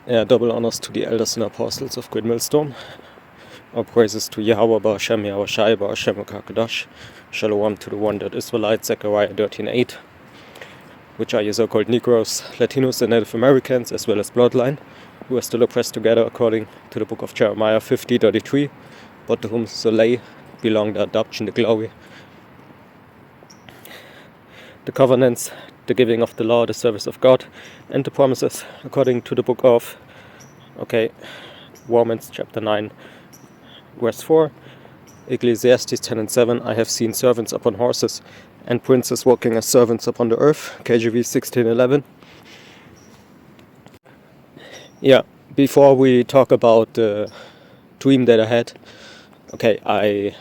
Double honors to the elders and apostles of Great Millstone. All praises to Yahweh, Ba'ashem, Yahweh Shai, Ba'ashem, Kakadash. Shalom to the one that Israelites, Zechariah 13:8, which are your so-called Negroes, Latinos, and Native Americans, as well as bloodline, who are still oppressed together according to the book of Jeremiah 50:33, but to whom Soleil belong the adoption, the glory, the covenants, the giving of the law, the service of God, and the promises, according to the book of Romans chapter 9, verse 4, Ecclesiastes 10:7, I have seen servants upon horses and princes walking as servants upon the earth, KJV 16:11. Yeah, before we talk about the dream that I had, I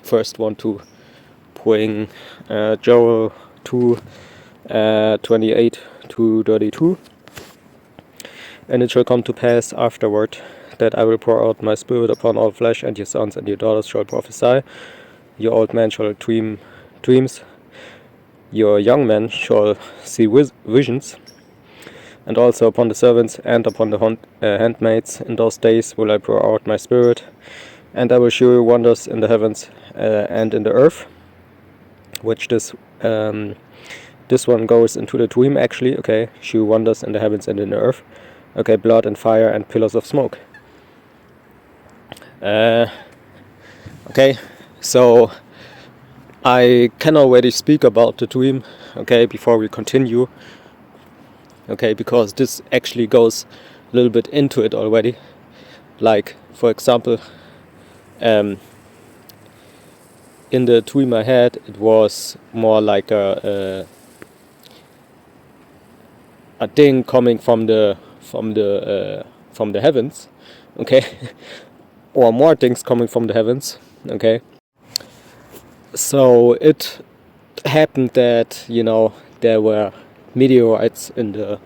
first want to bring Joel 2:28-32. And it shall come to pass afterward that I will pour out my spirit upon all flesh, and your sons and your daughters shall prophesy. Your old man shall dream dreams. Your young men shall see visions. And also upon the servants and upon the handmaids in those days will I pour out my spirit, and I will show you wonders in the heavens and in the earth. Which this one goes into the dream actually. Show wonders in the heavens and in the earth. Blood and fire and pillars of smoke. So I can already speak about the dream, before we continue, because this actually goes a little bit into it already. Like, for example, in the dream I had, it was more like a thing coming from the heavens, or more things coming from the heavens, So it happened that, there were meteorites in the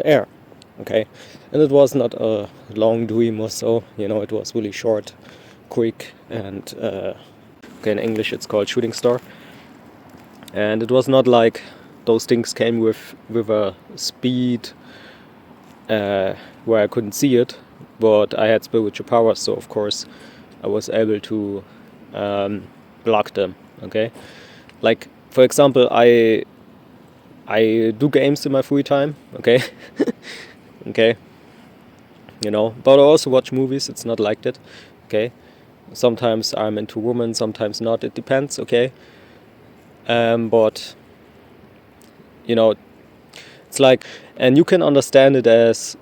air, and it was not a long dream or so, it was really short, quick, and in English it's called shooting star, and it was not like those things came with a speed where I couldn't see it, but I had spiritual powers, so of course I was able to block them. Like, for example, I do games in my free time, but I also watch movies. It's not like that, Sometimes I'm into women, sometimes not. It depends, but it's like, and you can understand it as,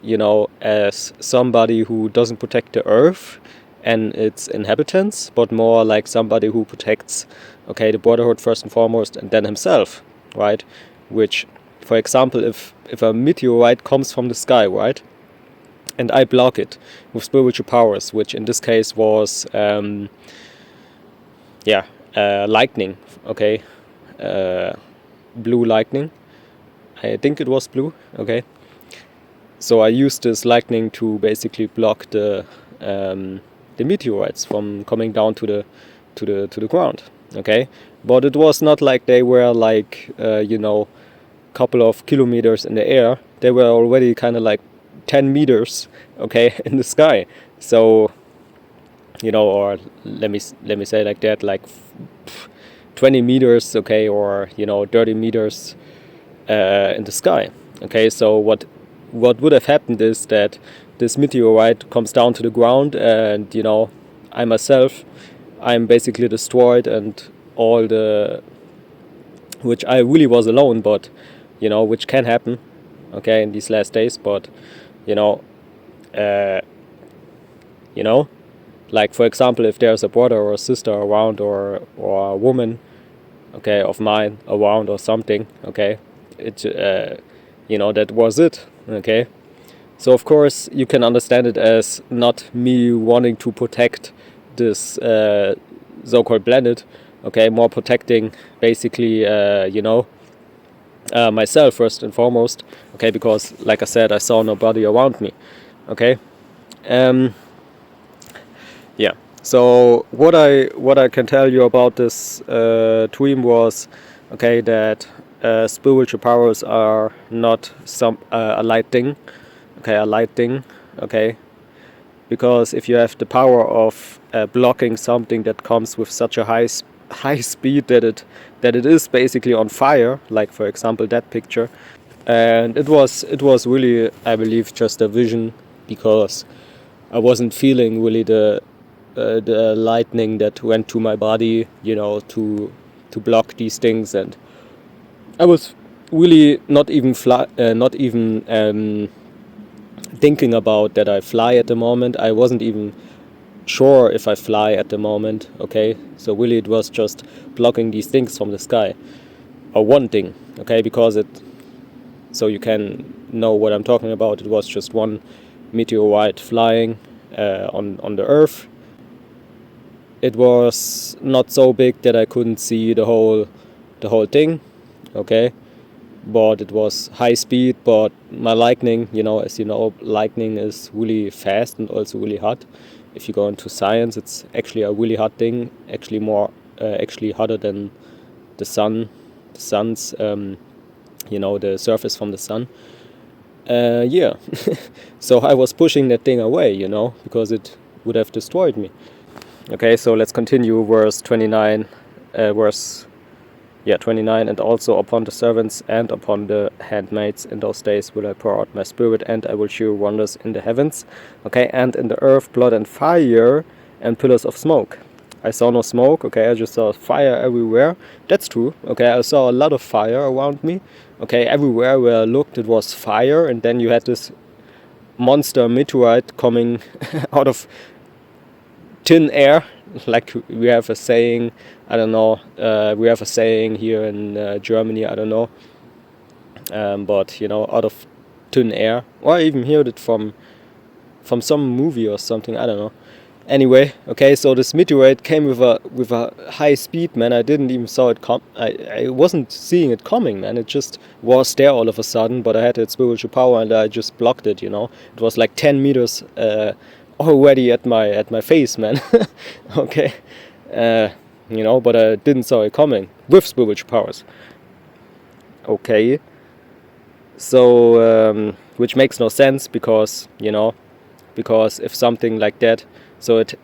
as somebody who doesn't protect the earth and its inhabitants, but more like somebody who protects, the brotherhood first and foremost, and then himself, right? Which, for example, if a meteorite comes from the sky, right, and I block it with spiritual powers, which in this case was, lightning, blue lightning. I think it was blue, So I used this lightning to basically block the meteorites from coming down to the ground, But it was not like they were like couple of kilometers in the air. They were already kind of like 10 meters, in the sky. So, or let me say like that, like 20 meters, or 30 meters in the sky. So what would have happened is that this meteorite comes down to the ground, and I myself, I'm basically destroyed, and all the, which I really was alone, but which can happen, in these last days, but like, for example, if there's a brother or a sister around, or a woman, of mine around or something, it that was it, So of course you can understand it as not me wanting to protect this so-called planet, more protecting basically myself first and foremost, because like I said, I saw nobody around me, So what I can tell you about this dream was, that spiritual powers are not some a light thing. Okay, a light thing. Okay, because if you have the power of blocking something that comes with such a high speed that it is basically on fire, like for example that picture, and it was really, I believe, just a vision, because I wasn't feeling really the lightning that went to my body, to block these things, and I was really not even thinking about that I fly at the moment. I wasn't even sure if I fly at the moment. Okay, so really it was just blocking these things from the sky, or one thing. Okay, because so you can know what I'm talking about. It was just one meteorite flying on the Earth. It was not so big that I couldn't see the whole thing. Okay, but it was high speed. But my lightning, as you know, lightning is really fast and also really hot. If you go into science, it's actually a really hot thing. Actually actually hotter than the sun. The sun's, the surface from the sun. Yeah. So I was pushing that thing away, because it would have destroyed me. Okay, so let's continue verse 29. 29, and also upon the servants and upon the handmaids in those days will I pour out my spirit, and I will shew wonders in the heavens. Okay, and in the earth blood and fire and pillars of smoke. I saw no smoke. Okay, I just saw fire everywhere. That's true. Okay, I saw a lot of fire around me. Okay, everywhere where I looked it was fire, and then you had this monster meteorite coming out of thin air. Like we have a saying, I don't know, we have a saying here in Germany, I don't know, but out of thin air, or I even heard it from some movie or something, I don't know. Anyway, okay, so this meteorite came with a high speed, man. I didn't even saw it come. I wasn't seeing it coming, man. It just was there all of a sudden, but I had its spiritual power and I just blocked it. It was like 10 meters already at my face, man. Okay, but I didn't saw it coming with spiritual powers. Okay, so which makes no sense, because if something like that, so it,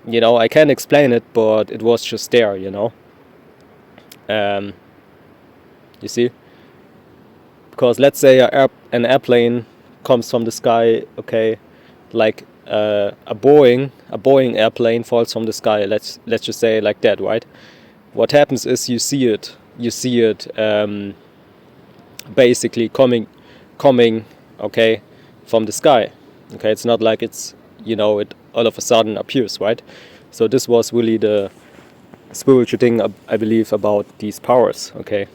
I can explain it, but it was just there, you see, because let's say an airplane comes from the sky, okay, like a Boeing airplane falls from the sky. Let's just say it like that, right? What happens is you see it basically coming, okay, from the sky. Okay, it's not like it's it all of a sudden appears, right? So this was really the spiritual thing, I believe, about these powers. Okay,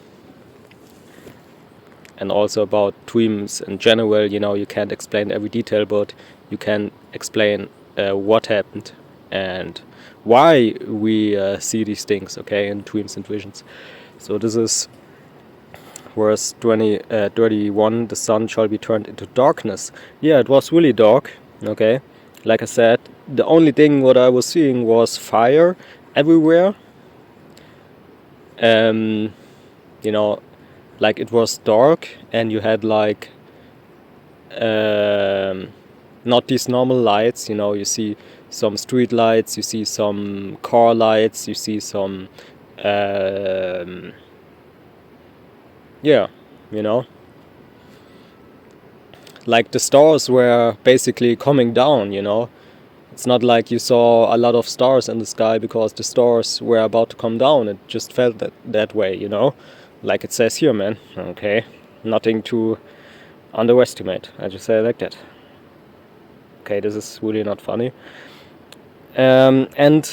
and also about dreams in general. You can't explain every detail, but you can explain what happened and why we see these things, okay, in dreams and visions. So this is verse 31. The sun shall be turned into darkness. Yeah, it was really dark. Okay, like I said, the only thing what I was seeing was fire everywhere. Like it was dark, and you had like not these normal lights. You see some street lights, you see some car lights, you see some like the stars were basically coming down. It's not like you saw a lot of stars in the sky because the stars were about to come down. It just felt that way, like it says here, man. Okay, nothing to underestimate. I just say it like that. Okay, this is really not funny. And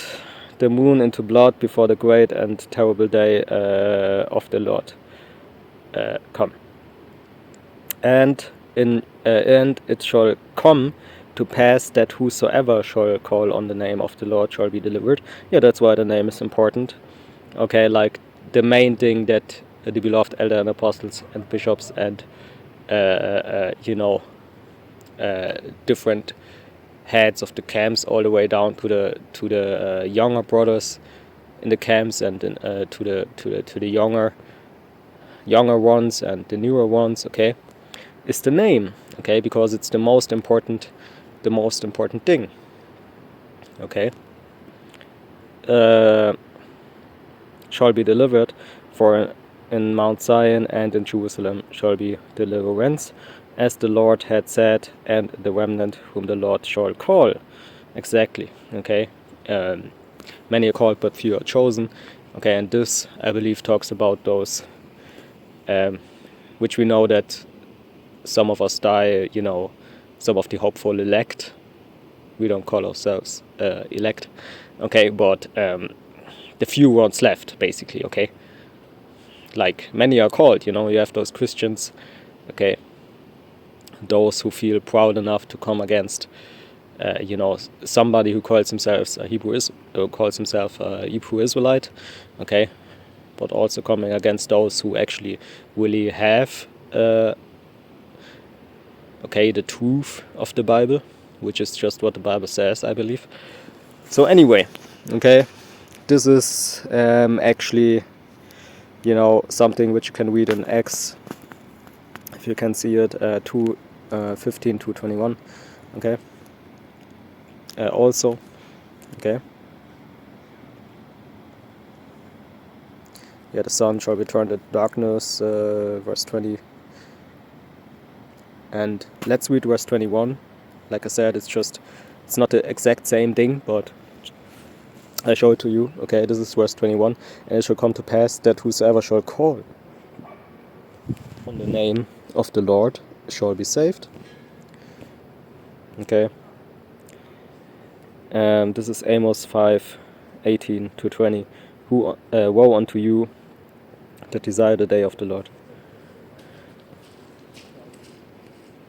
the moon into blood before the great and terrible day of the Lord come. And it shall come to pass that whosoever shall call on the name of the Lord shall be delivered. Yeah, that's why the name is important. Okay, like the main thing that the beloved elder and apostles and bishops and different heads of the camps, all the way down to the younger brothers in the camps, and to the younger younger ones and the newer ones, okay, is the name, okay, because it's the most important thing, okay. Shall be delivered, for in Mount Zion and in Jerusalem shall be deliverance, as the Lord had said, and the remnant whom the Lord shall call. Exactly, okay. Many are called, but few are chosen. Okay, and this, I believe, talks about those, which we know that some of us die, you know, some of the hopeful elect. We don't call ourselves elect, okay, but the few ones left, basically, okay. Like, many are called, you know, you have those Christians, okay, those who feel proud enough to come against, you know, somebody who calls himself a Hebrew Israelite, okay, but also coming against those who actually really have, okay, the truth of the Bible, which is just what the Bible says, I believe. So anyway, okay, this is actually, you know, something which you can read in Acts, if you can see it, 2:15 to 21, okay. Also, okay, yeah, the sun shall be turned into darkness, verse 20. And let's read verse 21. Like I said, it's not the exact same thing, but I show it to you. Okay, this is verse 21. And it shall come to pass that whosoever shall call on the name of the Lord shall be saved. Okay. This is Amos 5:18 to 20. Woe unto you that desire the day of the Lord.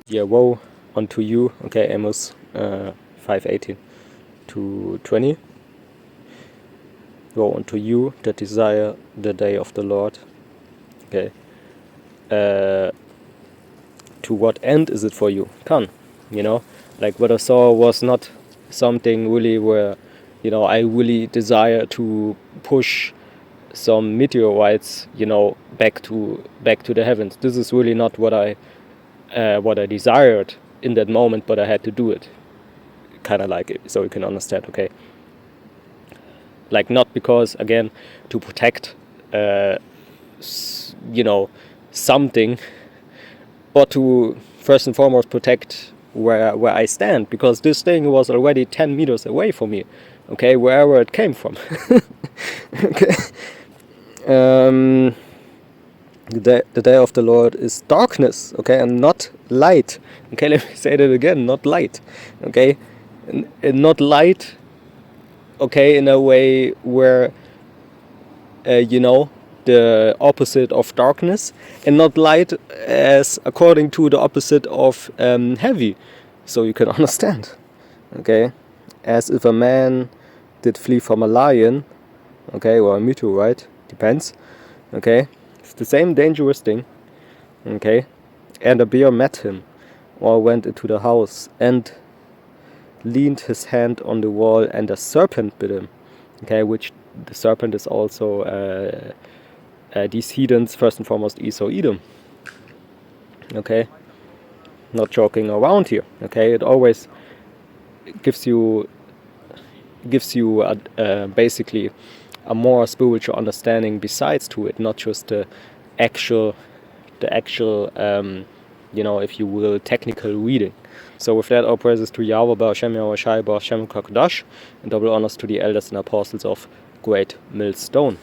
Yeah, woe unto you. Okay, Amos 5:18 to 20. Woe unto you that desire the day of the Lord. Okay. To what end is it for you? Can, you know, like what I saw was not something really where, you know, I really desire to push some meteorites, you know, back to the heavens. This is really not what I desired in that moment, but I had to do it, kind of like it, so you can understand, okay. Like, not because, again, to protect, you know, something, but to first and foremost protect where I stand, because this thing was already 10 meters away from me, okay, wherever it came from. Okay. The day of the Lord is darkness, okay, and not light. Okay, let me say that again, not light, okay, and not light, okay, in a way where, you know, the opposite of darkness, and not light as according to the opposite of heavy, so you can understand, okay, as if a man did flee from a lion, okay, or a meteorite, depends, okay, it's the same dangerous thing, okay, and a bear met him, or went into the house, and leaned his hand on the wall, and a serpent bit him, okay, which the serpent is also these heathens, first and foremost Esau, Edom, okay, not joking around here, okay, it always gives you basically a more spiritual understanding besides to it, not just the actual you know, if you will, technical reading. So with that, all praises to Yahweh, Baruch Shem Yahweh Shai, Baruch Shem Kakadash, and double honors to the elders and apostles of Great Millstone.